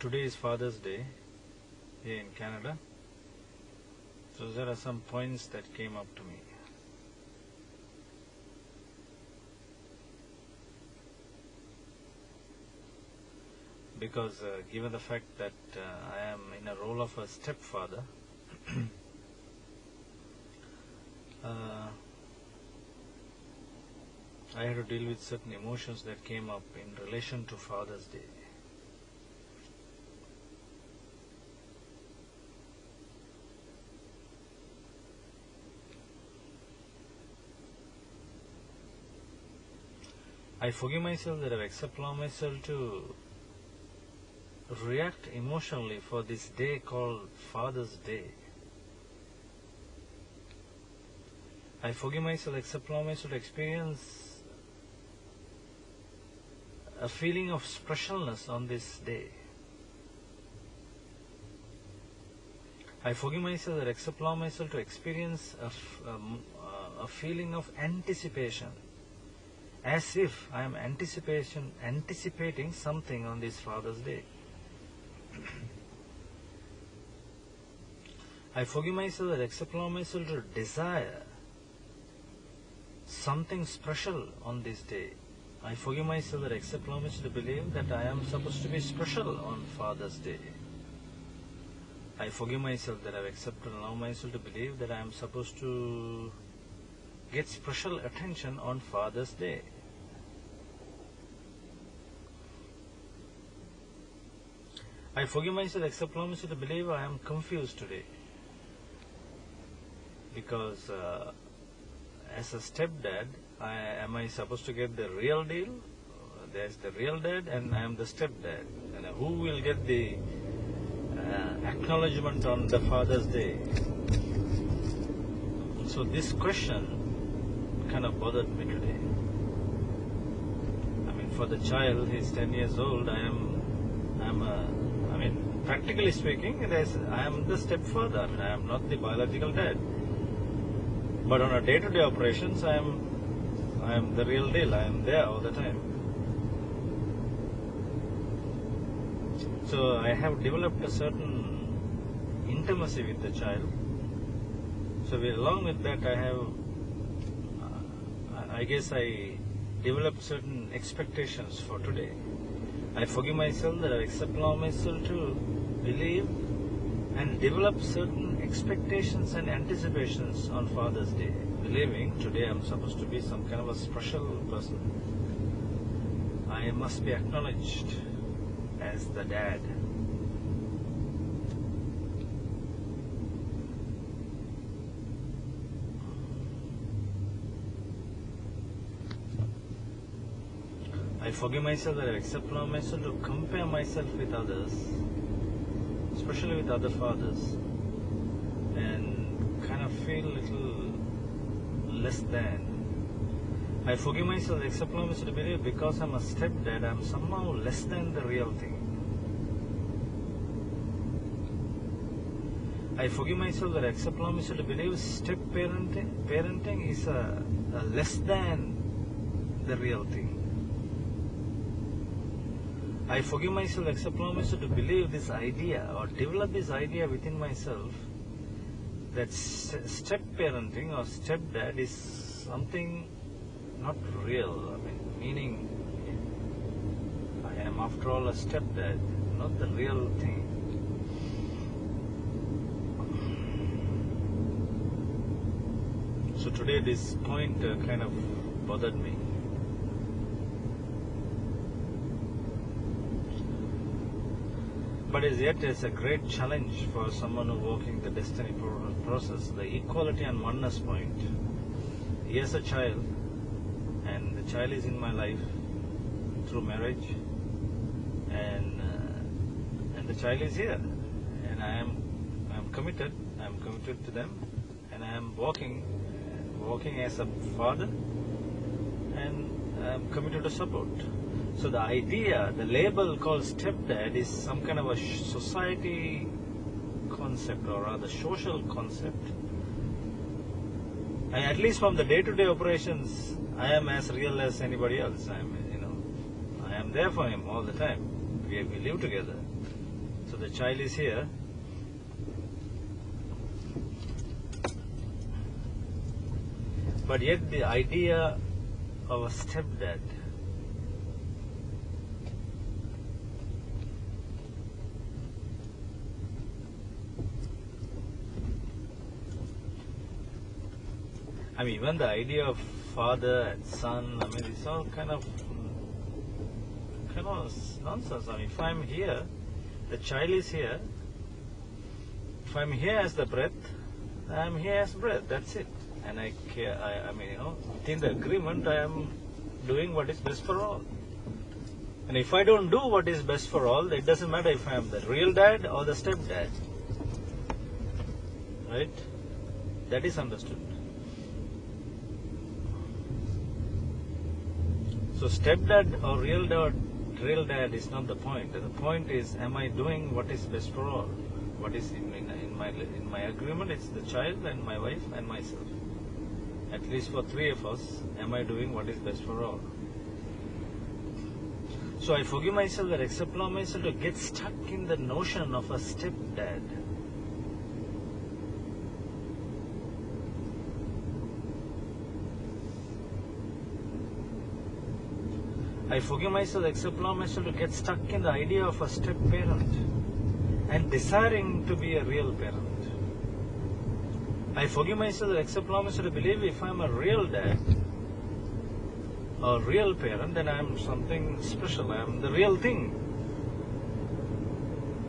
Today is Father's Day here in Canada. So there are some points that came up to me. Because given the fact that I am in a role of a stepfather, I had to deal with certain emotions that came up in relation to Father's Day. I forgive myself that I accept myself to react emotionally for this day called Father's Day. I forgive myself, accept myself to experience a feeling of specialness on this day. I forgive myself that accept myself to experience a feeling of anticipation, as if I am anticipating something on this Father's Day. I forgive myself that accept myself to desire something special on this day. I forgive myself that accept myself to believe that I am supposed to be special on Father's Day. I forgive myself that I accept and allow myself to believe that I am supposed to get special attention on Father's Day. I forgive myself, accept myself to believe I am confused today. Because as a stepdad, am I supposed to get the real deal? There's the real dad and I am the stepdad. And who will get the acknowledgement on the Father's Day? So this question kind of bothered me today. I mean, for the child, he's 10 years old, practically speaking, I am the stepfather. I mean, I am not the biological dad. But on a day-to-day operations, I am the real deal. I am there all the time. So I have developed a certain intimacy with the child. So along with that, I guess I developed certain expectations for today. I forgive myself that I accept myself to believe and develop certain expectations and anticipations on Father's Day, believing today I am supposed to be some kind of a special person. I must be acknowledged as the dad. I forgive myself that I accept myself to compare myself with others, especially with other fathers, and kind of feel a little less than. I forgive myself, accept myself to believe because I'm a stepdad, I'm somehow less than the real thing. I forgive myself that I accept myself to believe step parenting is a less than the real thing. I forgive myself, accept myself to believe this idea or develop this idea within myself that step parenting or stepdad is something not real. I mean, meaning I am after all a stepdad, not the real thing. So today this point kind of bothered me. But yet it's a great challenge for someone who walking the destiny process, the equality and oneness point. He has a child, and the child is in my life through marriage, and the child is here, and I am committed. I am committed to them, and I am walking as a father, and I am committed to support. So the idea, the label called stepdad is some kind of a society concept, or rather social concept. And at least from the day-to-day operations, I am as real as anybody else. I am there for him all the time. We live together. the child is here. But yet the idea of a stepdad, I mean, even the idea of father and son, I mean, it's all kind of nonsense. I mean, if I'm here, the child is here. If I'm here as the breath, I'm here as breath. That's it. And I mean, within the agreement, I am doing what is best for all. And if I don't do what is best for all, it doesn't matter if I am the real dad or the stepdad. Right? That is understood. So stepdad or real dad is not the point. The point is, am I doing what is best for all? What is in my agreement? It's the child and my wife and myself. At least for three of us, am I doing what is best for all? So I forgive myself that accept allow myself to get stuck in the notion of a stepdad. I forgive myself, accept allow myself to get stuck in the idea of a step parent and desiring to be a real parent. I forgive myself, accept allow myself to believe if I am a real dad or real parent, then I am something special. I am the real thing.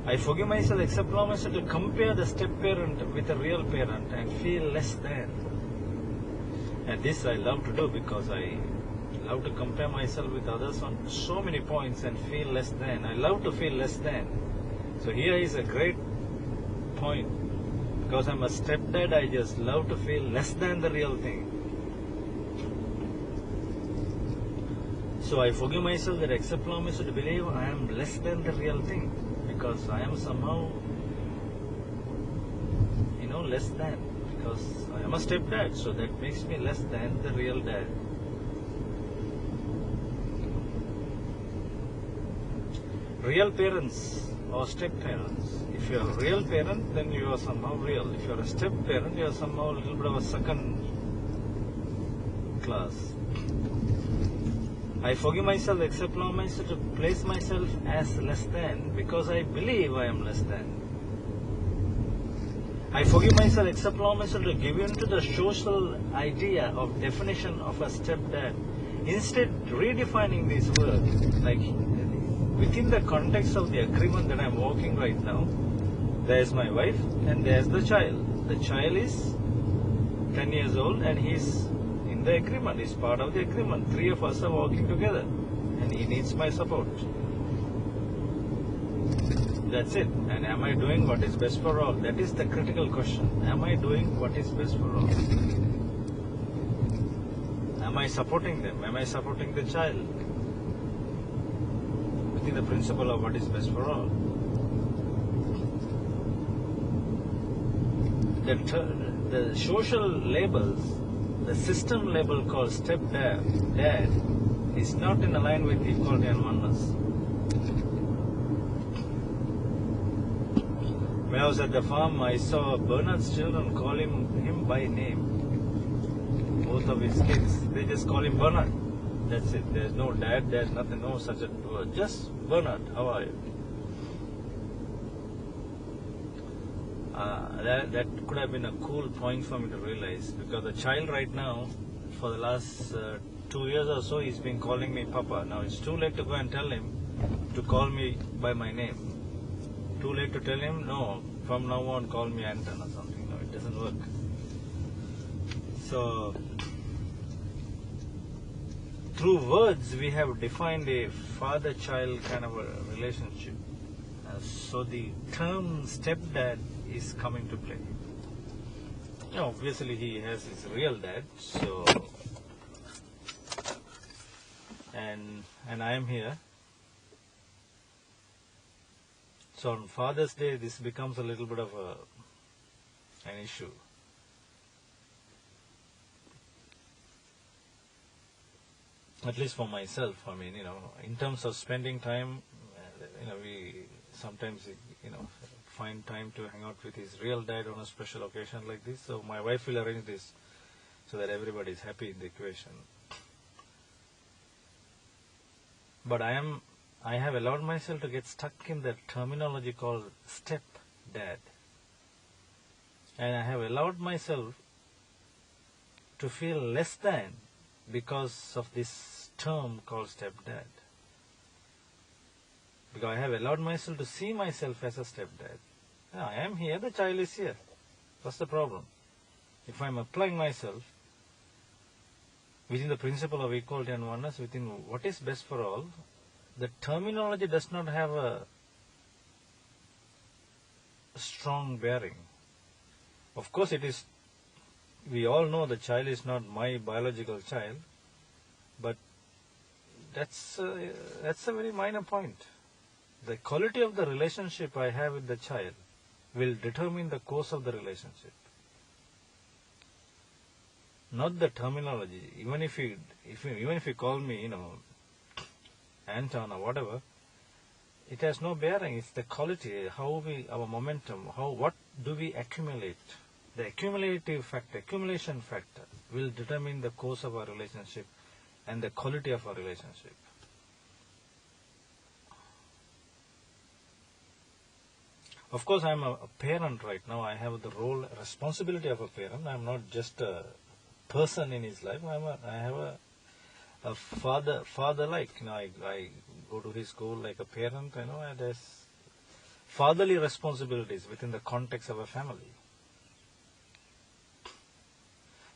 I forgive myself, accept allow myself to compare the step parent with a real parent and feel less than. And this I love to do because I love to compare myself with others on so many points and feel less than. I love to feel less than. So here is a great point. Because I'm a stepdad, I just love to feel less than the real thing. So I forgive myself that accept allow myself to believe I am less than the real thing. Because I am somehow, less than. Because I am a stepdad, so that makes me less than the real dad. Real parents or step parents. If you are a real parent, then you are somehow real. If you are a step parent, you are somehow a little bit of a second class. I forgive myself, accept allow myself to place myself as less than because I believe I am less than. I forgive myself, accept allow myself to give in to the social idea of definition of a stepdad. Instead, redefining this word, like within the context of the agreement that I am walking right now, there is my wife and there is the child. The child is 10 years old and he is in the agreement, he is part of the agreement. Three of us are walking together and he needs my support. That's it. And am I doing what is best for all? That is the critical question. Am I doing what is best for all? Am I supporting them? Am I supporting the child? Within the principle of what is best for all. The social labels, the system label called stepdad, dad, is not in line with equality and oneness. When I was at the farm, I saw Bernard's children call him by name. Both of his kids, they just call him Bernard. That's it. There's no dad, there's nothing, no such a word. Just Bernard, how are you? That could have been a cool point for me to realize because the child right now, for the last 2 years or so, he's been calling me Papa. Now it's too late to go and tell him to call me by my name. Too late to tell him, no, from now on call me Anton or something. No, it doesn't work. So, through words we have defined a father-child kind of a relationship. So the term stepdad is coming to play. Obviously he has his real dad, so and I am here. So on Father's Day, this becomes a little bit of an issue. At least for myself, I mean, in terms of spending time, we sometimes he, find time to hang out with his real dad on a special occasion like this. So my wife will arrange this so that everybody is happy in the equation. But I have allowed myself to get stuck in the terminology called step dad. And I have allowed myself to feel less than because of this term called stepdad. Because I have allowed myself to see myself as a stepdad. Yeah, I am here, the child is here. What's the problem? If I am applying myself within the principle of equality and oneness, within what is best for all, the terminology does not have a strong bearing. Of course it is, we all know the child is not my biological child, but that's a very minor point. The quality of the relationship I have with the child will determine the course of the relationship. Not the terminology. Even if you call me, Anton or whatever, it has no bearing. It's the quality, our momentum, what do we accumulate? The accumulation factor will determine the course of our relationship and the quality of our relationship. Of course, I am a parent right now. I have the responsibility of a parent. I am not just a person in his life. I have a father-like. I go to his school like a parent. And there's fatherly responsibilities within the context of a family.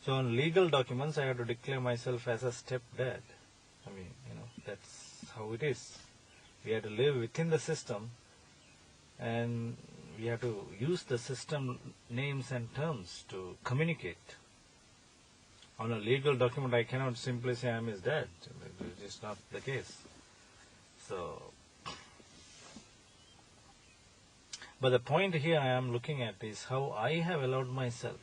So on legal documents, I have to declare myself as a stepdad. That's how it is. We have to live within the system, and we have to use the system names and terms to communicate. On a legal document, I cannot simply say I am his dad. It's not the case. But the point here I am looking at is how I have allowed myself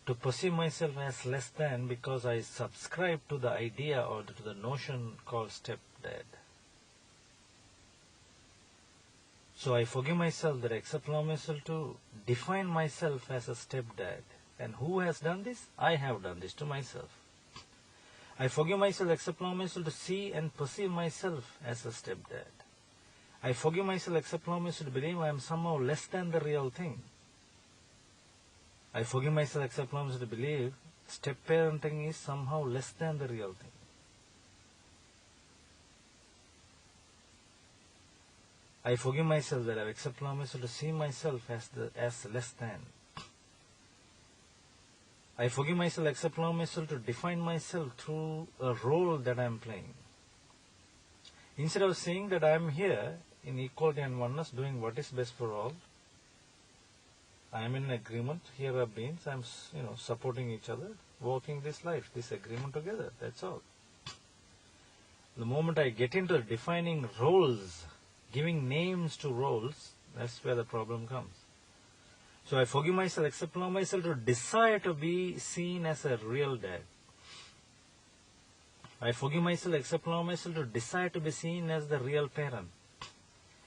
to perceive myself as less than because I subscribe to the idea or to the notion called stepdad. So I forgive myself that I allow myself to define myself as a stepdad. And who has done this? I have done this to myself. I forgive myself, allow myself to see and perceive myself as a stepdad. I forgive myself, allow myself to believe I am somehow less than the real thing. I forgive myself, allow myself to believe step-parenting is somehow less than the real thing. I forgive myself that I allow myself to see myself as less than. I forgive myself, allow myself to define myself through a role that I am playing. Instead of saying that I am here in equality and oneness, doing what is best for all, I am in an agreement. Here are beings. I am, supporting each other, walking this life, this agreement together. That's all. The moment I get into defining roles, giving names to roles, that's where the problem comes. So I forgive myself, allow myself to desire to be seen as a real dad. I forgive myself, allow myself to desire to be seen as the real parent.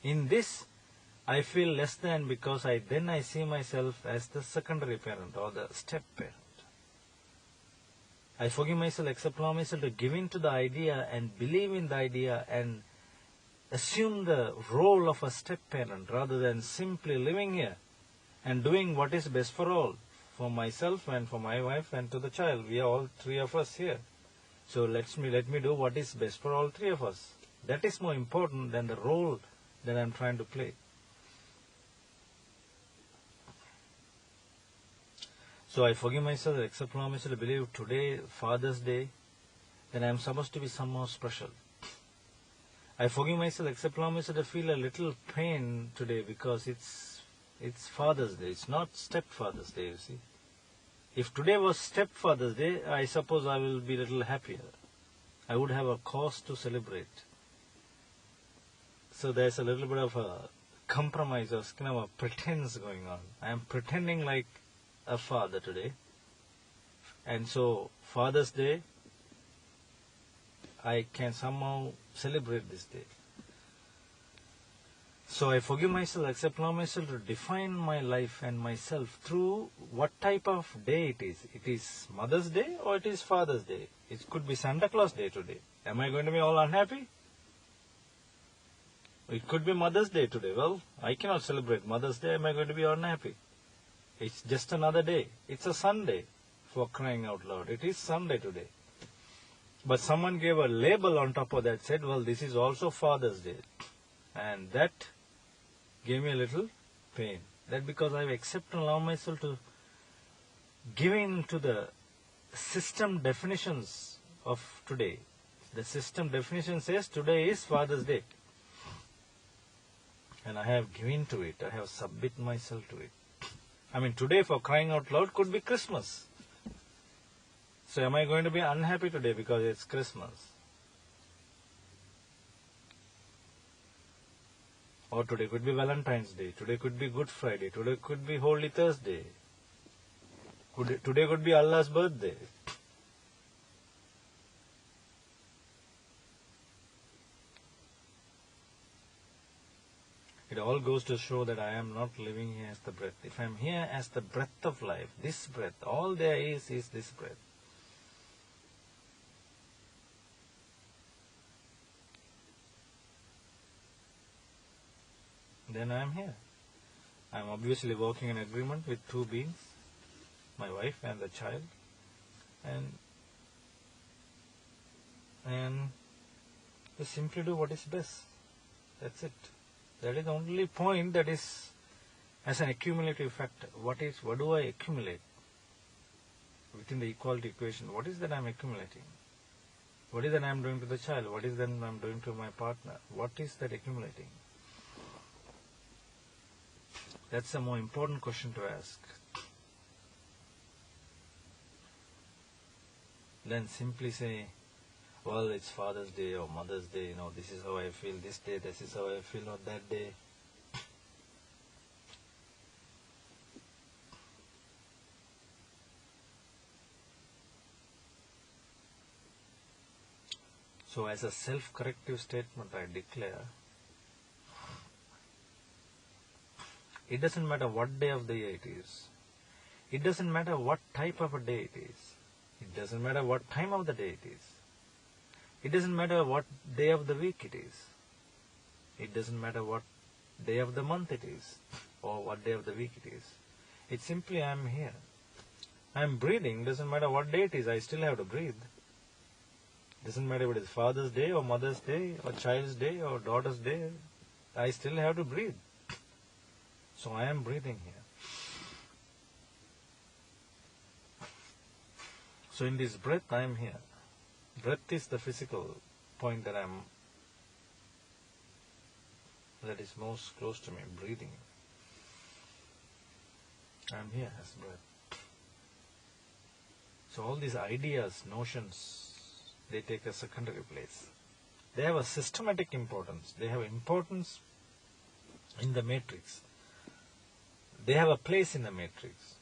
In this, I feel less than because I see myself as the secondary parent or the step parent. I forgive myself, allow myself to give in to the idea and believe in the idea and assume the role of a step parent rather than simply living here and doing what is best for all, for myself and for my wife and to the child. We are all three of us here. So let me do what is best for all three of us. That is more important than the role that I am trying to play. So I forgive myself, allow myself to believe today, Father's Day, that I am supposed to be somehow special. I forgive myself, allow myself to feel a little pain today because it's Father's Day. It's not Stepfather's Day, you see. If today was Stepfather's Day, I suppose I will be a little happier. I would have a cause to celebrate. So there's a little bit of a compromise or kind of a pretense going on. I am pretending like a father today. And so Father's Day, I can somehow celebrate this day. So I forgive myself, accept myself to define my life and myself through what type of day it is. It is Mother's Day or it is Father's Day. It could be Santa Claus Day today. Am I going to be all unhappy? It could be Mother's Day today. Well, I cannot celebrate Mother's Day. Am I going to be unhappy? It's just another day. It's a Sunday, for crying out loud. It is Sunday today. But someone gave a label on top of that, said, well, this is also Father's Day. And that gave me a little pain. That because I've accepted and allowed myself to give in to the system definitions of today. The system definition says today is Father's Day. And I have given to it. I have submit myself to it. I mean, today, for crying out loud, could be Christmas. So am I going to be unhappy today because it's Christmas? Or today could be Valentine's Day. Today could be Good Friday. Today could be Holy Thursday. Today could be Allah's birthday. It all goes to show that I am not living here as the breath. If I am here as the breath of life, this breath, all there is this breath. Then I am here. I am obviously working in agreement with two beings, my wife and the child, and we simply do what is best. That's it. That is the only point that is as an accumulative factor. What do I accumulate within the equality equation? What is that I am accumulating? What is that I am doing to the child? What is that I am doing to my partner? What is that accumulating? That's a more important question to ask than simply say, well, it's Father's Day or Mother's Day, this is how I feel this day, this is how I feel on that day. So as a self-corrective statement, I declare, it doesn't matter what day of the year it is. It doesn't matter what type of a day it is. It doesn't matter what time of the day it is. It doesn't matter what day of the week it is. It doesn't matter what day of the month it is or what day of the week it is. It's simply I am here. I am breathing. Doesn't matter what day it is. I still have to breathe. Doesn't matter if it is Father's Day or Mother's Day or Child's Day or Daughter's Day. I still have to breathe. So I am breathing here. So in this breath I am here. Breath is the physical point that is most close to me, breathing. I am here as breath. So all these ideas, notions, they take a secondary place. They have a systematic importance. They have importance in the matrix. They have a place in the matrix.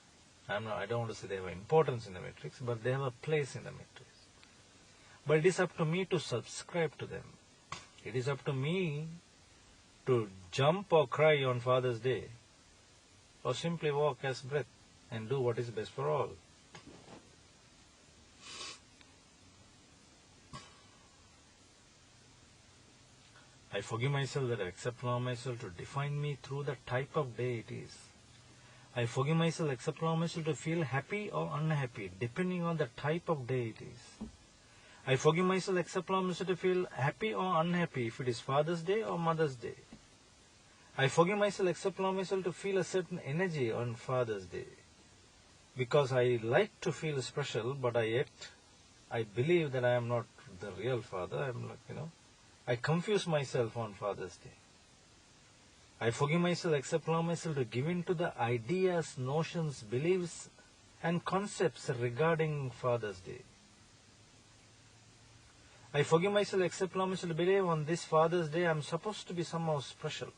I don't want to say they have importance in the matrix, but they have a place in the matrix. But it is up to me to subscribe to them. It is up to me to jump or cry on Father's Day, or simply walk as breath and do what is best for all. I forgive myself that I accept myself to define me through the type of day it is. I forgive myself, accept myself to feel happy or unhappy, depending on the type of day it is. I forgive myself, accept myself to feel happy or unhappy if it is Father's Day or Mother's Day. I forgive myself, accept myself to feel a certain energy on Father's Day. Because I like to feel special, but I believe that I am not the real father. I confuse myself on Father's Day. I forgive myself, accept myself to give in to the ideas, notions, beliefs, and concepts regarding Father's Day. I forgive myself, accept myself to believe on this Father's Day I am supposed to be somehow special.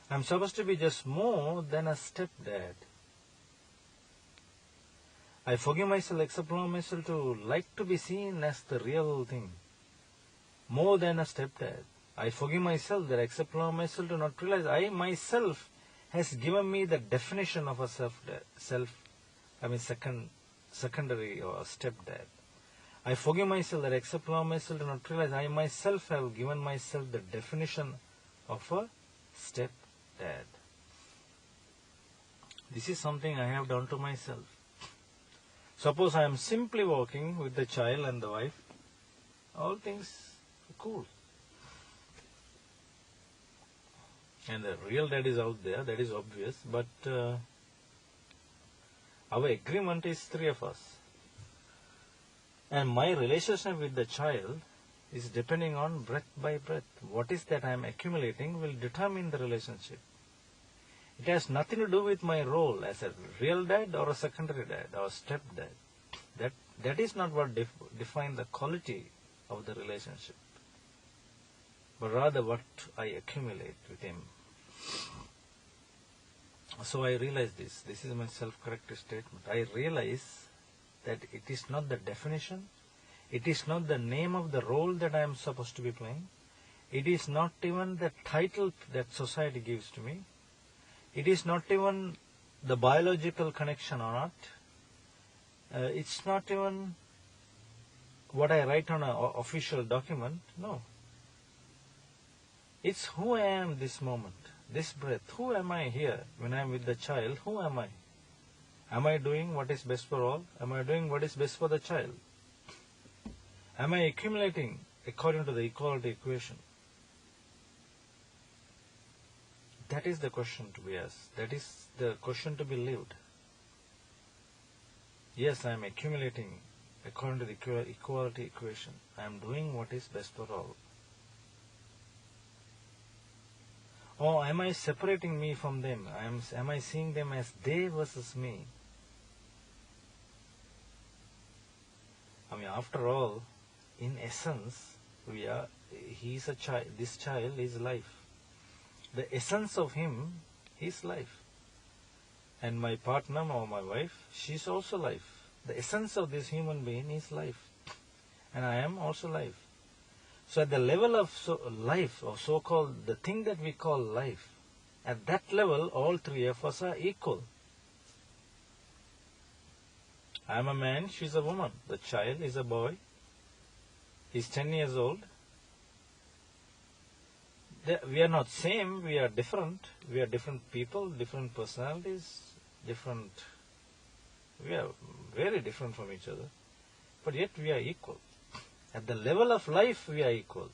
I am supposed to be just more than a stepdad. I forgive myself, accept myself to like to be seen as the real thing, more than a stepdad. I forgive myself that I accept love of myself to not realize I myself has given me the definition of a secondary or stepdad. I forgive myself that I accept love of myself to not realize I myself have given myself the definition of a stepdad. This is something I have done to myself. Suppose I am simply walking with the child and the wife, all things are cool. And the real dad is out there, that is obvious, but our agreement is three of us. And my relationship with the child is depending on breath by breath. What is that I am accumulating will determine the relationship. It has nothing to do with my role as a real dad or a secondary dad or stepdad. That is not what defines the quality of the relationship, but rather what I accumulate with him. So I realize this. This is my self-corrective statement. I realize that it is not the definition. It is not the name of the role that I am supposed to be playing. It is not even the title that society gives to me. It is not even the biological connection or not. It's not even what I write on an official document. No. It's who I am this moment, this breath. Who am I here when I am with the child? Who am I? Am I doing what is best for all? Am I doing what is best for the child? Am I accumulating according to the equality equation? That is the question to be asked. That is the question to be lived. Yes, I am accumulating according to the equality equation. I am doing what is best for all. Or am I separating me from them? Am I seeing them as they versus me? I mean, after all, in essence, he is a child. This child is life. The essence of him is life. And my partner or my wife, she is also life. The essence of this human being is life. And I am also life. So at the level of life, or so-called the thing that we call life, at that level, all three of us are equal. I am a man, she is a woman. The child is a boy. He is 10 years old. We are not same, we are different. We are different people, different personalities, we are very different from each other. But yet we are equal. At the level of life, we are equal.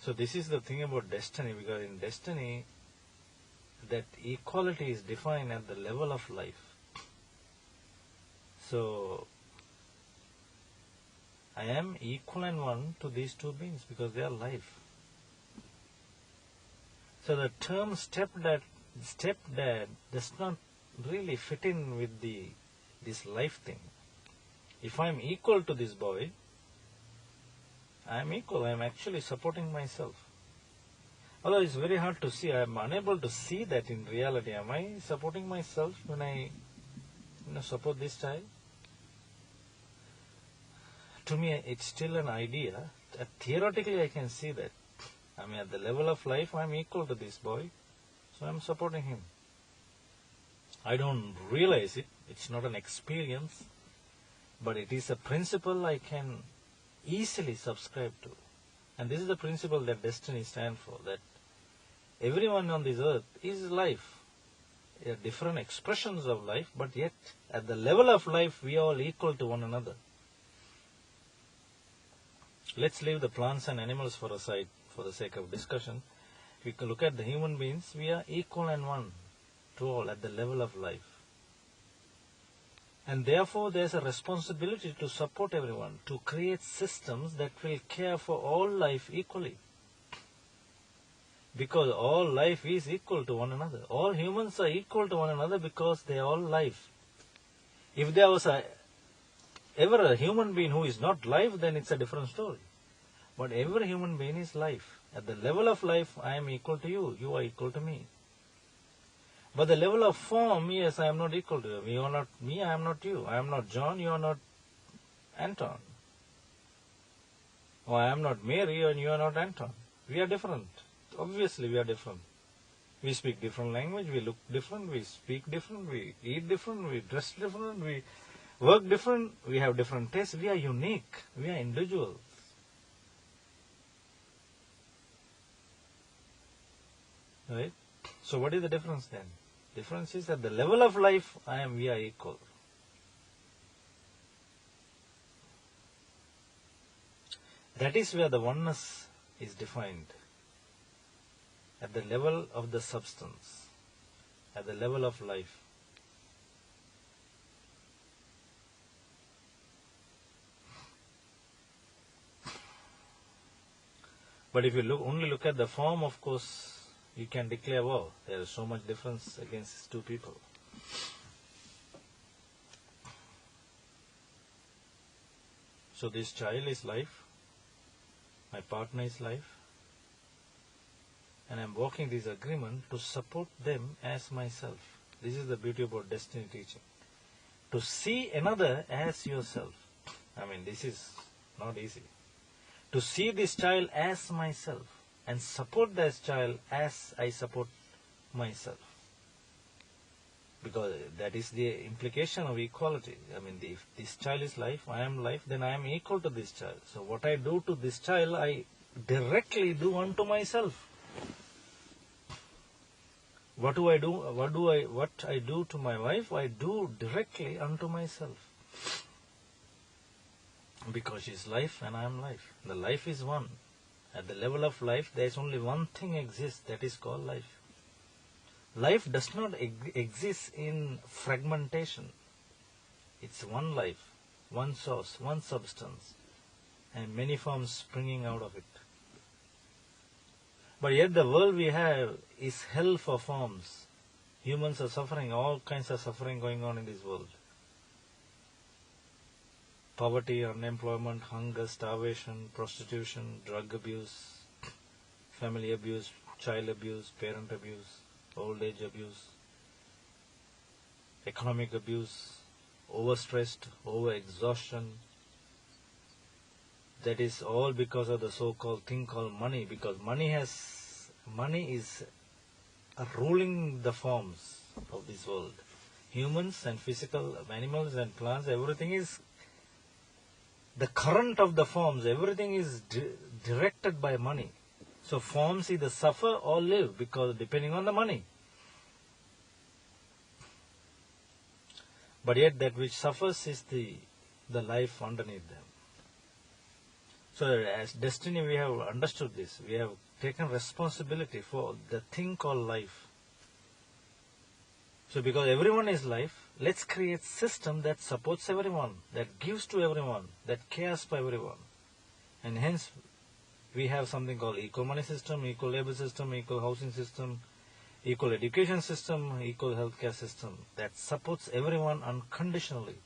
So this is the thing about destiny, because in destiny, that equality is defined at the level of life. So I am equal and one to these two beings because they are life. So the term stepdad does not really fit in with this life thing. If I am equal to this boy, I am equal. I am actually supporting myself. Although it's very hard to see, I am unable to see that in reality. Am I supporting myself when I support this child? To me, it's still an idea. Theoretically, I can see that. I mean, at the level of life, I am equal to this boy, so I am supporting him. I don't realize it. It's not an experience, but it is a principle I can easily subscribe to. And this is the principle that destiny stands for, that everyone on this earth is life. There are different expressions of life, but yet at the level of life, we are all equal to one another. Let's leave the plants and animals for a side for the sake of discussion. If we can look at the human beings, we are equal and one to all at the level of life. And therefore, there is a responsibility to support everyone, to create systems that will care for all life equally. Because all life is equal to one another. All humans are equal to one another because they are all life. If there was ever a human being who is not life, then it's a different story. But every human being is life. At the level of life, I am equal to you. You are equal to me. But the level of form, yes, I am not equal to you. You are not me, I am not you. I am not John, you are not Anton. Or I am not Mary and you are not Anton. We are different. Obviously we are different. We speak different language, we look different, we speak different, we eat different, we dress different, we work different, we have different tastes. We are unique. We are individuals. Right? So what is the difference then? Difference is at the level of life, we are equal. That is where the oneness is defined. At the level of the substance, at the level of life. But if you only look at the form, of course, you can declare, wow, there is so much difference against two people. So this child is life, my partner is life, and I am walking this agreement to support them as myself. This is the beauty about destiny teaching. To see another as yourself. I mean, this is not easy. To see this child as myself and support this child as I support myself. Because that is the implication of equality. I mean, if this child is life, I am life, then I am equal to this child. So what I do to this child, I directly do unto myself. What do I do? What I do to my wife, I do directly unto myself. Because she is life and I am life. The life is one. At the level of life, there is only one thing exists, that is called life. Life does not exist in fragmentation. It's one life, one source, one substance, and many forms springing out of it. But yet the world we have is hell for forms. Humans are suffering, all kinds of suffering going on in this world. Poverty, unemployment, hunger, starvation, prostitution, drug abuse, family abuse, child abuse, parent abuse, old age abuse, economic abuse, overstressed, overexhaustion. That is all because of the so-called thing called money, because money is ruling the forms of this world. Humans and physical animals and plants, everything is the current of the forms, everything is directed by money. So forms either suffer or live, because depending on the money. But yet that which suffers is the life underneath them. So as destiny we have understood this. We have taken responsibility for the thing called life. So because everyone is life, let's create system that supports everyone, that gives to everyone, that cares for everyone. And hence we have something called equal money system, equal labor system, equal housing system, equal education system, equal healthcare system that supports everyone unconditionally.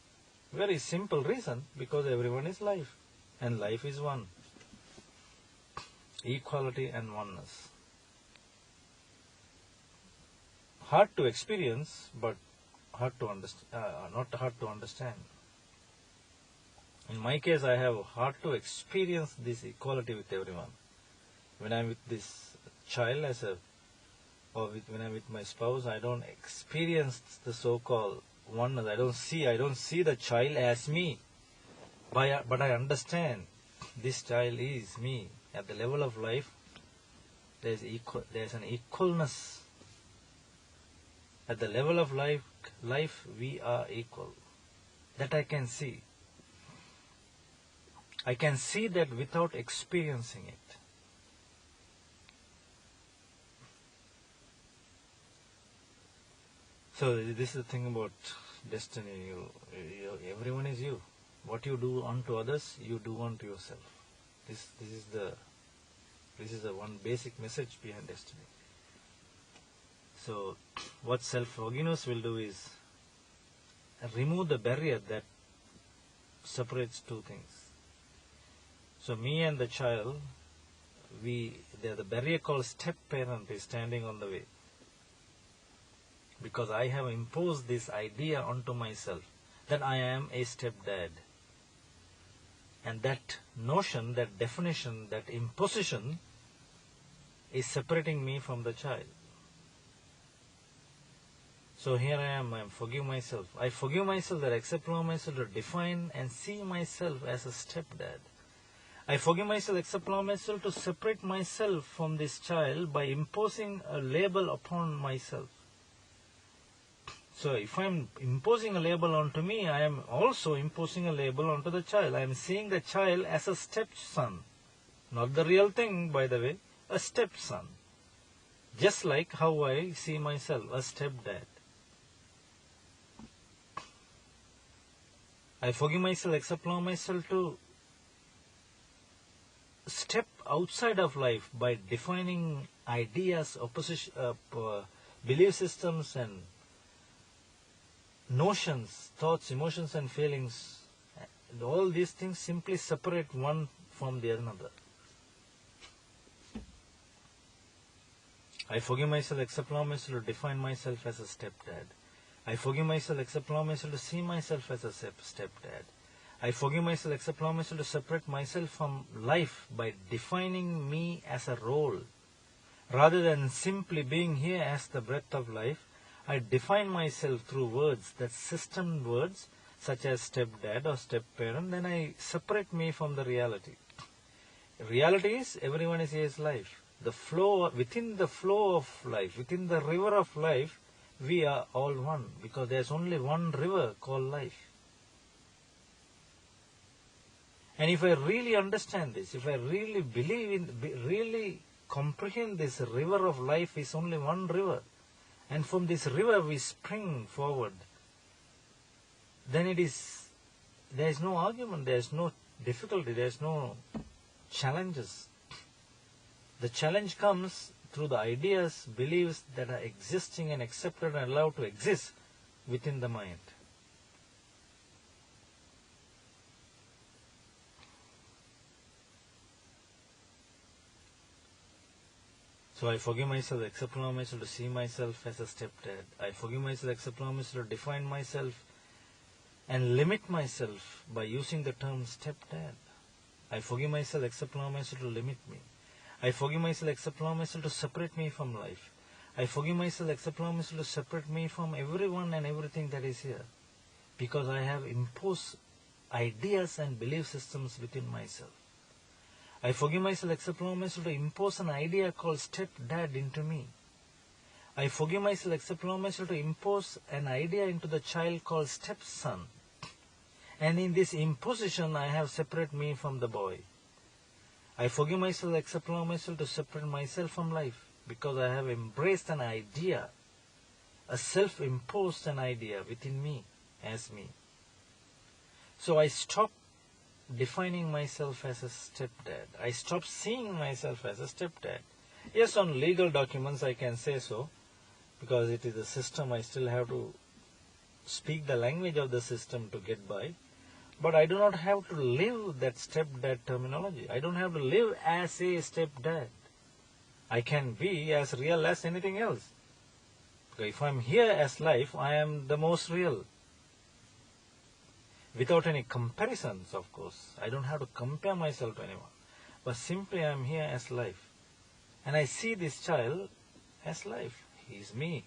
Very simple reason, because everyone is life and life is one. Equality and oneness. Hard to experience, but hard to not hard to understand. In my case, I have hard to experience this equality with everyone. When I'm with this child when I'm with my spouse, I don't experience the so-called oneness. I don't see the child as me. But I understand this child is me. At the level of life, there's an equalness. At the level of life we are equal. That I can see. I can see that without experiencing it. So this is the thing about destiny. Everyone is you. What you do unto others, you do unto yourself. This is the one basic message behind destiny. So what self-forgiveness will do is remove the barrier that separates two things. So me and the child, the barrier called step parent is standing on the way. because I have imposed this idea onto myself that I am a stepdad. And that notion, that definition, that imposition is separating me from the child. So here I am forgive myself. I forgive myself, that I accept myself to define and see myself as a stepdad. I forgive myself, accept myself to separate myself from this child by imposing a label upon myself. So if I am imposing a label onto me, I am also imposing a label onto the child. I am seeing the child as a stepson. Not the real thing, by the way, a stepson. Just like how I see myself, a stepdad. I forgive myself, accept myself to step outside of life by defining ideas, belief systems and notions, thoughts, emotions and feelings. All these things simply separate one from the another. I forgive myself, accept myself to define myself as a stepdad. I forgive myself, accept myself to see myself as a stepdad. I forgive myself, accept myself to separate myself from life by defining me as a role. Rather than simply being here as the breath of life, I define myself through words, that system words, such as stepdad or stepparent, then I separate me from the reality. Reality is, everyone is here as life. The flow, within the flow of life, within the river of life, we are all one, because there is only one river called life. And if I really understand this, if I really really comprehend this river of life is only one river, and from this river we spring forward, then there is no argument, there is no difficulty, there is no challenges. The challenge comes through the ideas, beliefs that are existing and accepted and allowed to exist within the mind. So I forgive myself, accept myself to see myself as a stepdad. I forgive myself, accept myself to define myself and limit myself by using the term stepdad. I forgive myself, accept myself to limit me. I forgive myself, accept myself to separate me from life. I forgive myself, accept myself to separate me from everyone and everything that is here, because I have imposed ideas and belief systems within myself. I forgive myself, accept myself to impose an idea called stepdad into me. I forgive myself, accept myself to impose an idea into the child called stepson. And in this imposition, I have separated me from the boy. I forgive myself, accept myself to separate myself from life, because I have embraced an idea, a self-imposed an idea within me as me. So I stop defining myself as a stepdad. I stop seeing myself as a stepdad. Yes, on legal documents I can say so, because it is a system. I still have to speak the language of the system to get by. But I do not have to live that stepdad terminology. I don't have to live as a stepdad. I can be as real as anything else. Because if I am here as life, I am the most real. Without any comparisons, of course. I don't have to compare myself to anyone. But simply I am here as life. And I see this child as life. He is me.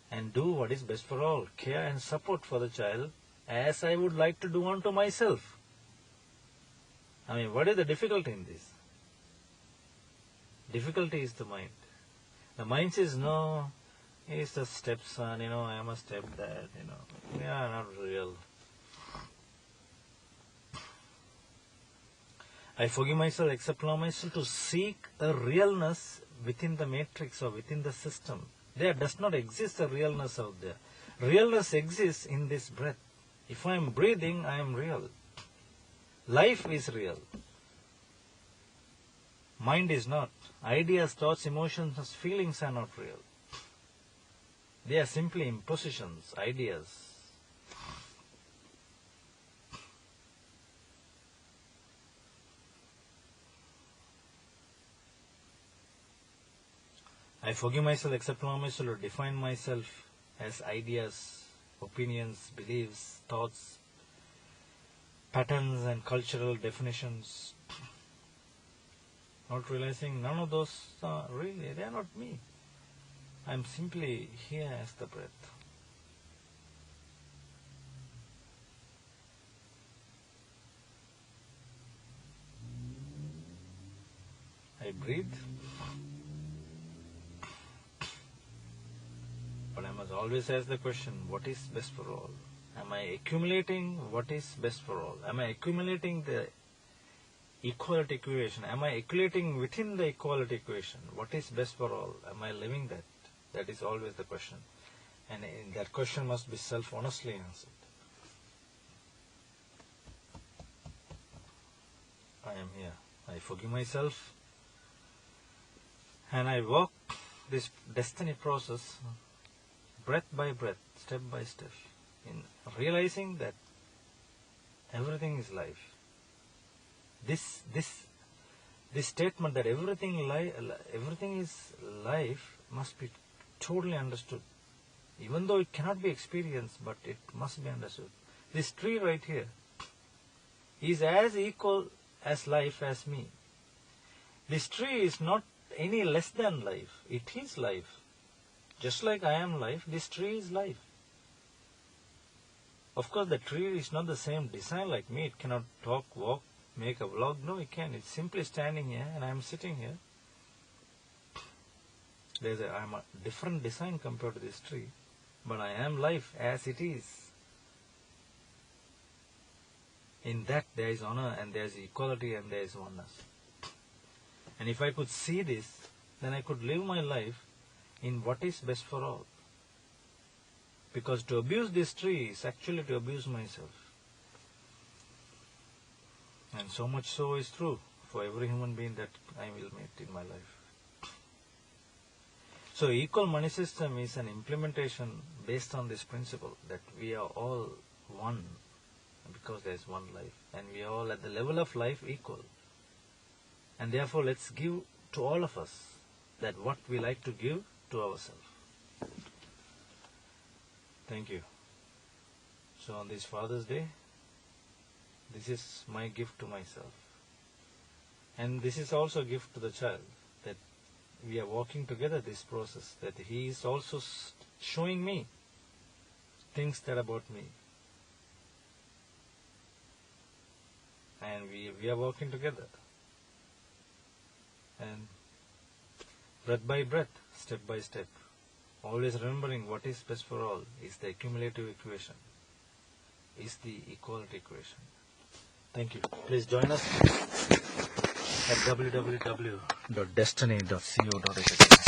And do what is best for all. Care and support for the child as I would like to do unto myself. I mean, what is the difficulty in this? Difficulty is the mind. The mind says, no, he's the stepson, I am a stepdad, Yeah, not real. I forgive myself, accept myself to seek a realness within the matrix or within the system. There does not exist a realness out there. Realness exists in this breath. If I am breathing, I am real. Life is real. Mind is not. Ideas, thoughts, emotions, feelings are not real. They are simply impositions, ideas. I forgive myself, accept, allow myself to define myself as ideas, opinions, beliefs, thoughts, patterns and cultural definitions. Not realizing none of those are really, they are not me. I am simply here as the breath. I breathe, but I must always ask the question, what is best for all? Am I accumulating what is best for all? Am I accumulating the equality equation? Am I accumulating within the equality equation? What is best for all? Am I living that? That is always the question. And that question must be self-honestly answered. I am here. I forgive myself. And I walk this destiny process breath by breath, step by step, in realizing that everything is life. This statement that everything is life must be totally understood. Even though it cannot be experienced, but it must be understood. This tree right here is as equal as life as me. This tree is not any less than life. It is life. Just like I am life, this tree is life. Of course, the tree is not the same design like me. It cannot talk, walk, make a vlog. No, it can. It's simply standing here and I am sitting here. I am a different design compared to this tree. But I am life as it is. In that there is honor and there is equality and there is oneness. And if I could see this, then I could live my life in what is best for all. Because to abuse this tree is actually to abuse myself. And so much so is true for every human being that I will meet in my life. So equal money system is an implementation based on this principle that we are all one because there is one life. And we are all at the level of life equal. And therefore let's give to all of us that what we like to give to ourselves. Thank you. So on this Father's Day, this is my gift to myself. And this is also a gift to the child, that we are walking together this process, that he is also showing me things that about me. And we are walking together. And breath by breath, step by step, always remembering what is best for all is the accumulative equation, is the equality equation. Thank you. Please join us at www.destiny.co.uk.